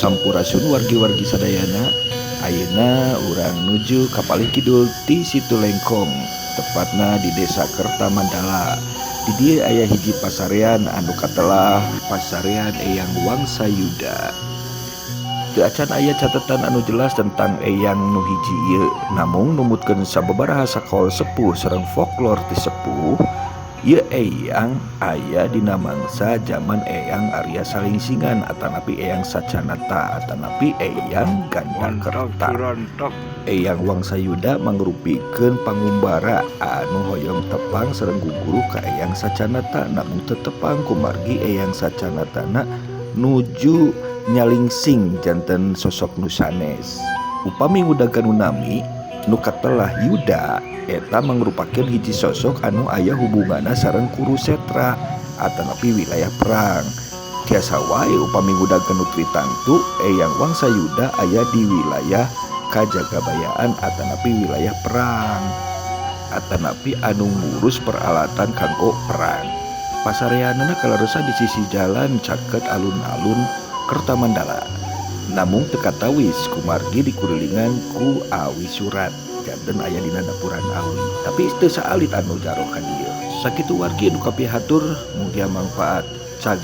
Sampurasun wargi-wargi sadayana, ayeuna urang nuju ka paling kidul ti Situ Lengkong, tepatna di Desa Kertamandala. Di dieu aya hiji pasarean anu katelah pasarean Eyang Wangsayuda. Teu acan aya catatan anu jelas tentang eyang nu hiji ieu, namung numutkeun sababaraha sakool sepuh sareng folklor ti sepuh. Ieu eyang aya dina mangsa zaman Eyang Arya Salingsingan atanapi Eyang Sacanata atanapi Eyang Gandakerta. Eyang Wangsayuda mangrupikeun pangumbara anu hoyong tepang sareng guguru ka Eyang Sacanata, namun tetepang kumargi Eyang Sacanatana nuju nyalingsing janten sosok nu sanes. Upami ngudagan nami nu katelah Yuda eta mangrupakeun hiji sosok anu aya hubunganna sareng Kurusetra atanapi wilayah perang. Tiasa wae upami ngudagan nu tritantu Eyang Wangsayuda aya di wilayah Kajagabayaan atanapi wilayah perang atanapi anu ngurus peralatan kanggo perang. Pasareanana kalarosa di sisi jalan caket alun-alun Kertamandala. Namung teu katawis kumargi dikurilingan ku awi surat janten aya dina dapuran awi, tapi teu saalit anu jaro ka dieu. Sakitu wargi anu kapihatur mugia mangfaat. Cag